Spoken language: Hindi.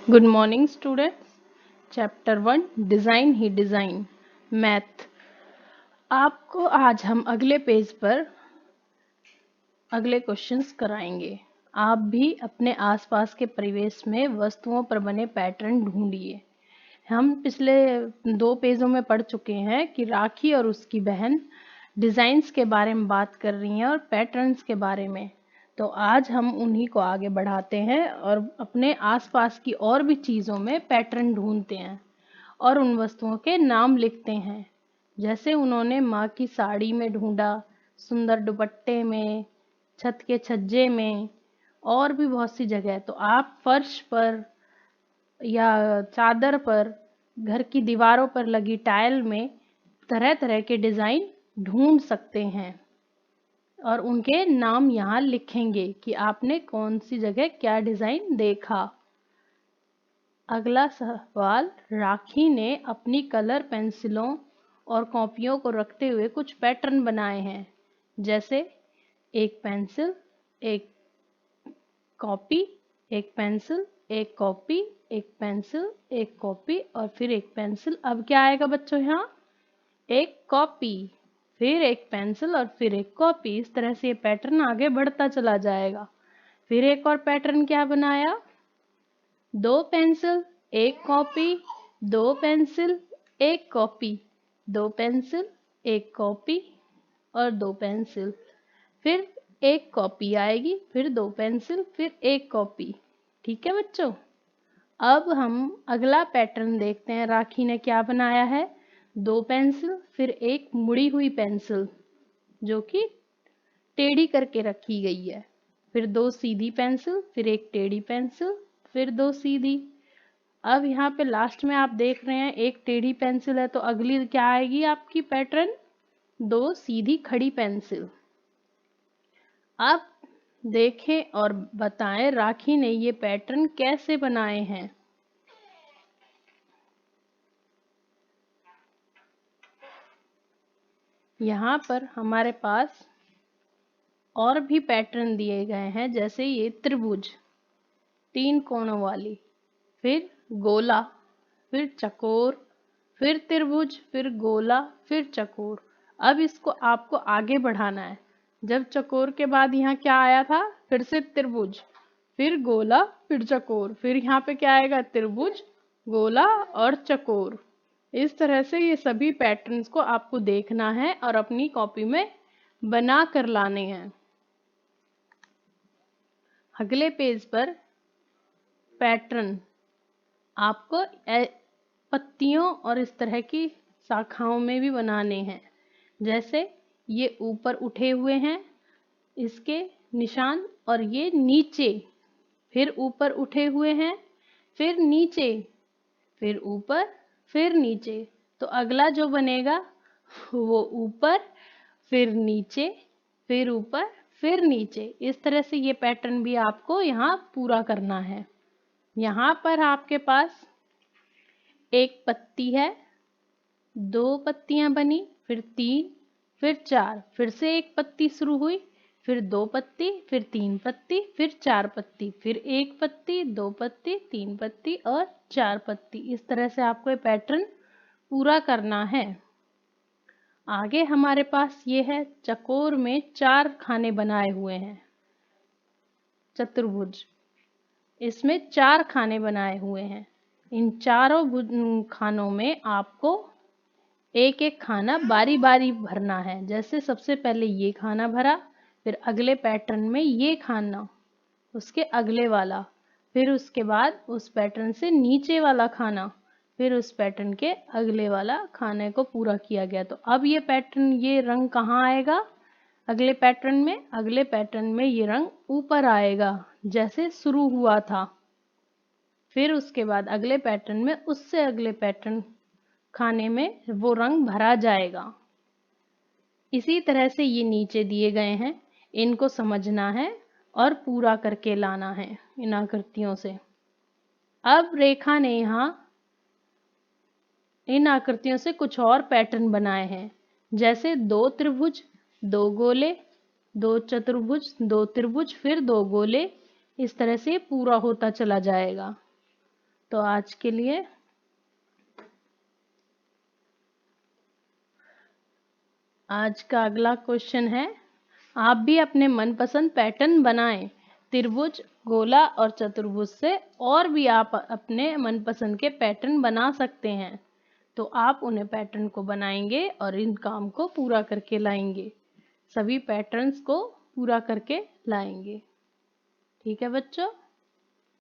Good morning students. Chapter 1 design ही डिज़ाइन मैथ। आपको आज हम अगले पेज पर अगले क्वेश्चंस कराएंगे। आप भी अपने आसपास के परिवेश में वस्तुओं पर बने पैटर्न ढूंढिए। हम पिछले 2 पेजों में पढ़ चुके हैं कि राखी और उसकी बहन डिज़ाइंस के बारे में बात कर रही हैं और पैटर्न्स के बारे में। तो आज हम उन्हीं को आगे बढ़ाते हैं और अपने आसपास की और भी चीज़ों में पैटर्न ढूंढते हैं और उन वस्तुओं के नाम लिखते हैं। जैसे उन्होंने माँ की साड़ी में ढूंढा, सुंदर दुपट्टे में, छत के छज्जे में और भी बहुत सी जगह। तो आप फर्श पर या चादर पर, घर की दीवारों पर लगी टाइल में तरह तरह के डिज़ाइन ढूंढ सकते हैं और उनके नाम यहाँ लिखेंगे कि आपने कौन सी जगह क्या डिज़ाइन देखा। अगला सवाल, राखी ने अपनी कलर पेंसिलों और कॉपियों को रखते हुए कुछ पैटर्न बनाए हैं। जैसे एक पेंसिल, एक कॉपी, एक पेंसिल, एक कॉपी, एक पेंसिल, एक कॉपी और फिर एक पेंसिल। अब क्या आएगा बच्चों यहाँ? एक कॉपी, फिर एक पेंसिल और फिर एक कॉपी। इस तरह से ये पैटर्न आगे बढ़ता चला जाएगा। फिर एक और पैटर्न क्या बनाया? 2 पेंसिल, एक कॉपी, 2 पेंसिल, एक कॉपी, 2 पेंसिल, एक कॉपी और 2 पेंसिल। फिर एक कॉपी आएगी, फिर 2 पेंसिल, फिर एक कॉपी। ठीक है बच्चों। अब हम अगला पैटर्न देखते हैं। राखी ने क्या बनाया है? 2 पेंसिल, फिर एक मुड़ी हुई पेंसिल जो कि टेढ़ी करके रखी गई है, फिर 2 सीधी पेंसिल, फिर एक टेढ़ी पेंसिल, फिर 2 सीधी। अब यहाँ पे लास्ट में आप देख रहे हैं एक टेढ़ी पेंसिल है, तो अगली क्या आएगी आपकी पैटर्न? 2 सीधी खड़ी पेंसिल। अब देखें और बताएं राखी ने ये पैटर्न कैसे बनाए हैं। यहाँ पर हमारे पास और भी पैटर्न दिए गए हैं। जैसे ये त्रिभुज 3 कोणों वाली, फिर गोला, फिर चकोर, फिर त्रिभुज, फिर गोला, फिर चकोर। अब इसको आपको आगे बढ़ाना है। जब चकोर के बाद यहाँ क्या आया था? फिर से त्रिभुज, फिर गोला, फिर चकोर। फिर यहाँ पे क्या आएगा? त्रिभुज, गोला और चकोर। इस तरह से ये सभी पैटर्न्स को आपको देखना है और अपनी कॉपी में बना कर लाने हैं। अगले पेज पर पैटर्न आपको पत्तियों और इस तरह की शाखाओं में भी बनाने हैं। जैसे ये ऊपर उठे हुए हैं इसके निशान, और ये नीचे, फिर ऊपर उठे हुए हैं, फिर नीचे, फिर ऊपर, फिर नीचे। तो अगला जो बनेगा वो ऊपर, फिर नीचे, फिर ऊपर, फिर नीचे। इस तरह से ये पैटर्न भी आपको यहाँ पूरा करना है। यहाँ पर आपके पास एक पत्ती है, 2 पत्तियां बनी, फिर 3, फिर 4, फिर से एक पत्ती शुरू हुई, फिर 2 पत्ती, फिर 3 पत्ती, फिर 4 पत्ती, फिर 1 पत्ती, 2 पत्ती, 3 पत्ती और 4 पत्ती। इस तरह से आपको ये पैटर्न पूरा करना है। आगे हमारे पास ये है चकोर में 4 खाने बनाए हुए हैं। चतुर्भुज, इसमें 4 खाने बनाए हुए हैं। इन चारों खानों में आपको एक एक खाना बारी बारी भरना है। जैसे सबसे पहले ये खाना भरा, फिर अगले पैटर्न में ये खाना, उसके अगले वाला, फिर उसके बाद उस पैटर्न से नीचे वाला खाना, फिर उस पैटर्न के अगले वाला खाने को पूरा किया गया। तो अब ये पैटर्न, ये रंग कहाँ आएगा? अगले पैटर्न में। अगले पैटर्न में ये रंग ऊपर आएगा जैसे शुरू हुआ था। फिर उसके बाद अगले पैटर्न में उससे अगले पैटर्न खाने में वो रंग भरा जाएगा। इसी तरह से ये नीचे दिए गए हैं, इनको समझना है और पूरा करके लाना है इन आकृतियों से। अब रेखा ने यहाँ इन आकृतियों से कुछ और पैटर्न बनाए हैं। जैसे 2 त्रिभुज, 2 गोले, 2 चतुर्भुज, 2 त्रिभुज, फिर 2 गोले। इस तरह से पूरा होता चला जाएगा। तो आज के लिए आज का अगला क्वेश्चन है, आप भी अपने मनपसंद पैटर्न बनाएं। त्रिभुज, गोला और चतुर्भुज से और भी आप अपने मनपसंद के पैटर्न बना सकते हैं। तो आप उन्हें पैटर्न को बनाएंगे और इन काम को पूरा करके लाएंगे। सभी पैटर्न्स को पूरा करके लाएंगे। ठीक है बच्चों।